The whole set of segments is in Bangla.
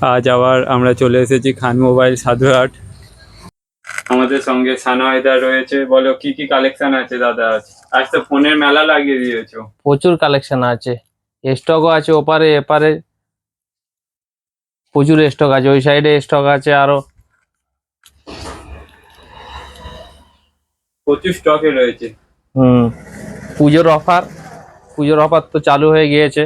আজ আবার আমরা চলে এসেছি খান মোবাইল সাধুরহাট। আমাদের সঙ্গে সানাইদা রয়েছে। বলো কি কি কালেকশন আছে দাদা? আজ আজ তো ফোনের মেলা লাগিয়ে দিয়েছো। প্রচুর কালেকশন আছে, স্টকও আছে ওপারে এপারে, প্রচুর স্টক আছে। ওই সাইডে স্টক আছে আরো। প্রচুর স্টকে রয়েছে। হুম পুজোর অফার তো চালু হয়ে গিয়েছে।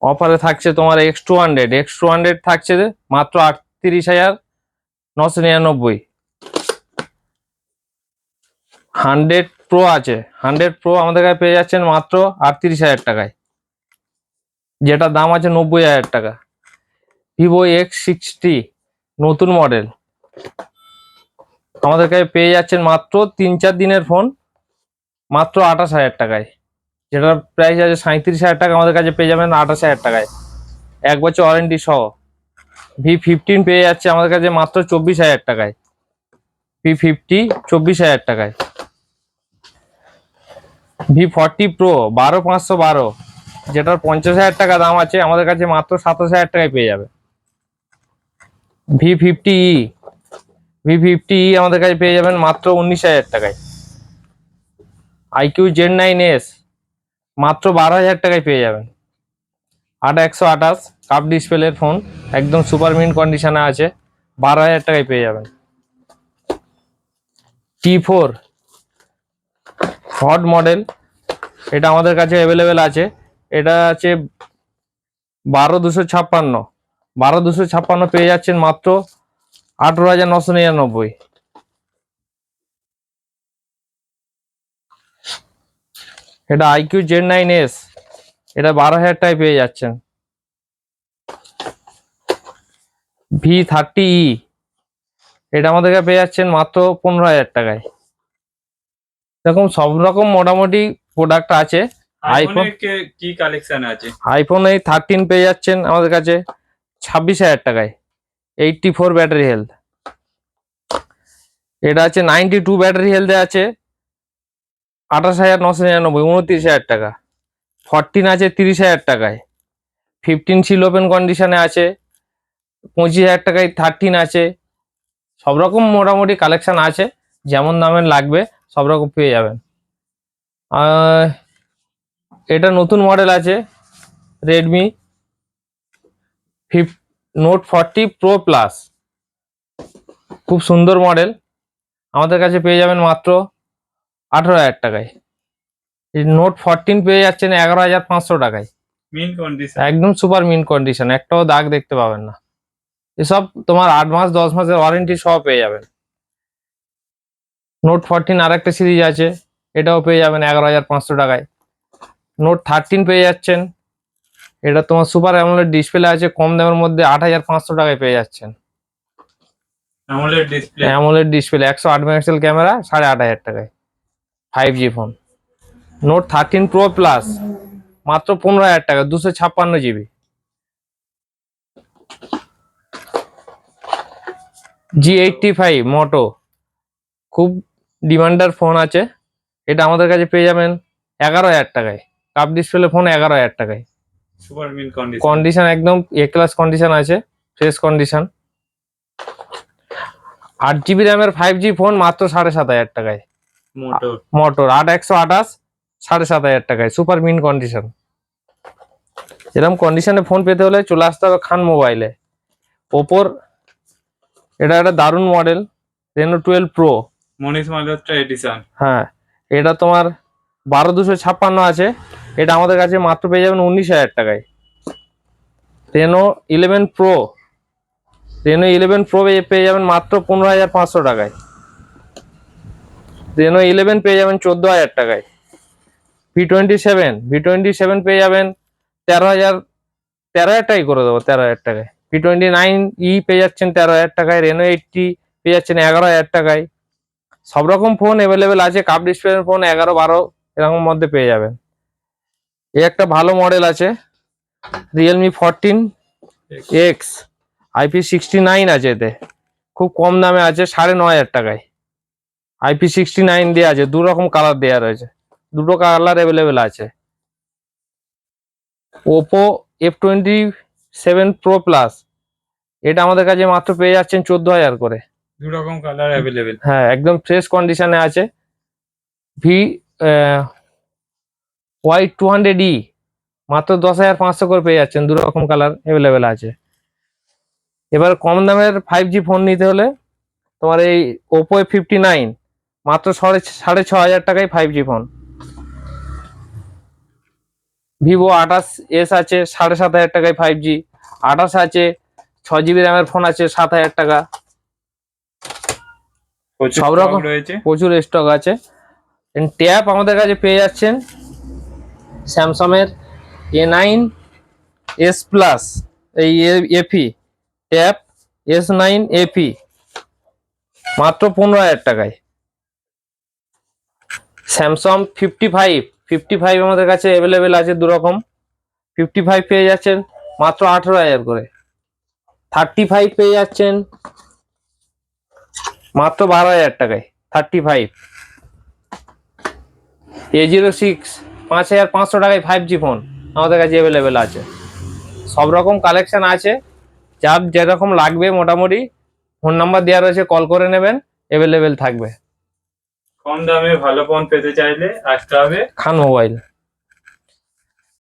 অফারে থাকছে তোমার X200 থাকছে মাত্র 38,999। 100 Pro আছে, 100 Pro আমাদের কাছে পেয়ে যাচ্ছেন মাত্র 38,000 টাকায়, যেটা দাম আছে 90,000 টাকা। Vivo X60 নতুন মডেল আমাদের কাছে পেয়ে যাচ্ছেন মাত্র 3-4 দিনের ফোন, মাত্র 28,000 টাকায়। যেটার প্রাইস আছে 37,000 টাকা, আমাদের কাছে পেয়ে যাবেন 28,000 টাকায়, 1 বছর ওয়ারেন্টি সহ। V15 পেয়ে যাচ্ছে আমাদের কাছে মাত্র 24,000 টাকায়। V50 24,000 টাকায়। V40 Pro 12,512, যেটার 50,000 টাকা দাম আছে, আমাদের কাছে মাত্র 27,000 টাকায় পেয়ে যাবে। V50e আমাদের কাছে পেয়ে যাবেন মাত্র 19,000 টাকায়। IQ Z9s মাত্র 12,000 টাকায় পেয়ে যাবেন। 8128 কাপ ডিসপ্লের ফোন, একদম সুপার মিন্ট কন্ডিশনে আছে, 12,000 টাকায় পেয়ে যাবেন। T4 হট মডেল, এটা আমাদের কাছে অ্যাভেলেবেল আছে। এটা আছে 12,256 পেয়ে যাচ্ছেন মাত্র 18,999। এটা IQ Z9s, এটা 12,000 টাকায় পেয়ে যাচ্ছেন। V30e এটা আমাদের কাছে পেয়ে যাচ্ছেন মাত্র 15,000 টাকায়। এরকম সব রকম মোটামুটি প্রোডাক্ট আছে। আইফোনের কি কালেকশন আছে? আইফোন এই 13 পেয়ে যাচ্ছেন আমাদের কাছে 26,000 টাকায়, 84 ব্যাটারি হেলথ। এটা আছে 92 ব্যাটারি হেলথে আছে 28,999, 29,000 টাকা। 14 আছে 30,000 টাকায়। 15 সিল ওপেন কন্ডিশনে আছে 25,000 টাকায়। 13 আছে, সব রকম মোটামুটি কালেকশন আছে, যেমন দামের লাগবে সব রকম পেয়ে যাবেন। এটা নতুন মডেল আছে রেডমি নোট 40 Pro প্লাস, খুব সুন্দর মডেল, আমাদের কাছে পেয়ে যাবেন মাত্র 18,000 টাকায়। নোট 14 পেয়ে যাচ্ছেন 11,500 টাকায়, মিন্ট কন্ডিশন, একদম সুপার মিন্ট কন্ডিশন, একটাও দাগ দেখতে পাবেন না। এসব তোমার 8 মাস 10 মাসের ওয়ারেন্টি সহ পেয়ে যাবেন। নোট 14 আর একটা সিরিজ আছে, এটাও পেয়ে যাবেন 11,500 টাকায়। নোট 13 পেয়ে যাচ্ছেন, এটা তোমার সুপার অ্যামোলেড ডিসপ্লে আছে, কম দামের মধ্যে 8,500 টাকায় পেয়ে যাচ্ছেন। অ্যামোলেড ডিসপ্লে 108 মেগাপিক্সেল ক্যামেরা 8,500 টাকায়, 5G phone. Note 13 Pro plus মাত্র 15,000 টাকা, 256 GB। G85 মোটো খুব ডিমান্ডার ফোন আছে, এটা আমাদের কাছে পেয়ে যাবেন 11,000 টাকায়। কাপ ডিসপ্লে ফোন 11,000 টাকায়, সুপার মিন্ট কন্ডিশন, কন্ডিশন একদম এ ক্লাস কন্ডিশন আছে, ফ্রেশ কন্ডিশন। 8 GB র্যামের 5G ফোন মাত্র 7,500 টাকায়। মোটর 8128 7,500 টাকায়, সুপার মিন্ট কন্ডিশন। এরকম কন্ডিশনে ফোন পেতে হলে চলে আসতে হবে খান মোবাইলে। ওপোর এটা একটা দারুণ মডেল, Reno 12 Pro মনীষ মালহোত্রা এডিশন। হ্যাঁ, এটা তোমার 12,256 আছে, এটা আমাদের কাছে মাত্র পেয়ে যাবেন 19,000 টাকায়। Reno 11 Pro পেয়ে যাবেন মাত্র 15,500 টাকায়। Reno 11 পেয়ে যাবেন 14,000 টাকায়। V27 পেয়ে যাবেন 13,000 টাকায় করে দেবো, 13,000 টাকায়। V29e পেয়ে যাচ্ছেন 13,000 টাকায়। Reno 80 পেয়ে যাচ্ছেন 11,000 টাকায়। সব রকম ফোন অ্যাভেলেবেল আছে, কাপ ডিসপ্লের ফোন 11-12 এরকম মধ্যে পেয়ে যাবেন। এই একটা ভালো মডেল আছে Realme 14X, IP69 আছে, এতে খুব কম দামে আছে 9,500 টাকায়। IP69 দেওয়া আছে, দু রকম কালার দেওয়া রয়েছে, দুটো কালার অ্যাভেলেবেল আছে। Oppo 7 Pro Plus, এটা আমাদের কাছে মাত্র পেয়ে যাচ্ছেন 14,000 করে। দু রকম কালার অ্যাভেলেবেল। হ্যাঁ, একদম ফ্রেশ কন্ডিশনে আছে। ভি Y200E মাত্র 10,500 করে পেয়ে যাচ্ছেন, দু রকম কালার অ্যাভেলেবেল আছে। এবার কম দামের 5G ফোন নিতে হলে তোমার এই Oppo A59 মাত্র 6,500 টাকায় 5G ফোন। Vivo 28S আছে 7,500 টাকায় 5G। 28 আছে, 6GB র্যামের ফোন আছে 7,000 টাকা। সব রকম রয়েছে, প্রচুর স্টক আছে। ট্যাব আমাদের কাছে পেয়ে যাচ্ছেন স্যামসাং এর A9S Plus, এই FE ট্যাব S9 FE মাত্র 15,000 টাকায়। স্যামসাং 55 আমাদের কাছে অ্যাভেলেবেল আছে দু রকম। 55 পেয়ে যাচ্ছেন মাত্র 18,000 করে। 35 পেয়ে যাচ্ছেন মাত্র 12,000 টাকায়। 35 A06 5,500 টাকায় 5G ফোন আমাদের কাছে অ্যাভেলেবেল আছে। সব রকম কালেকশন আছে, যার যেরকম লাগবে মোটামুটি ফোন নাম্বার দেওয়া রয়েছে, কল করে নেবেন, অ্যাভেলেবেল থাকবে। কম দামে ভালো ফোন পেতে চাইলে আসতে হবে খান মোবাইল।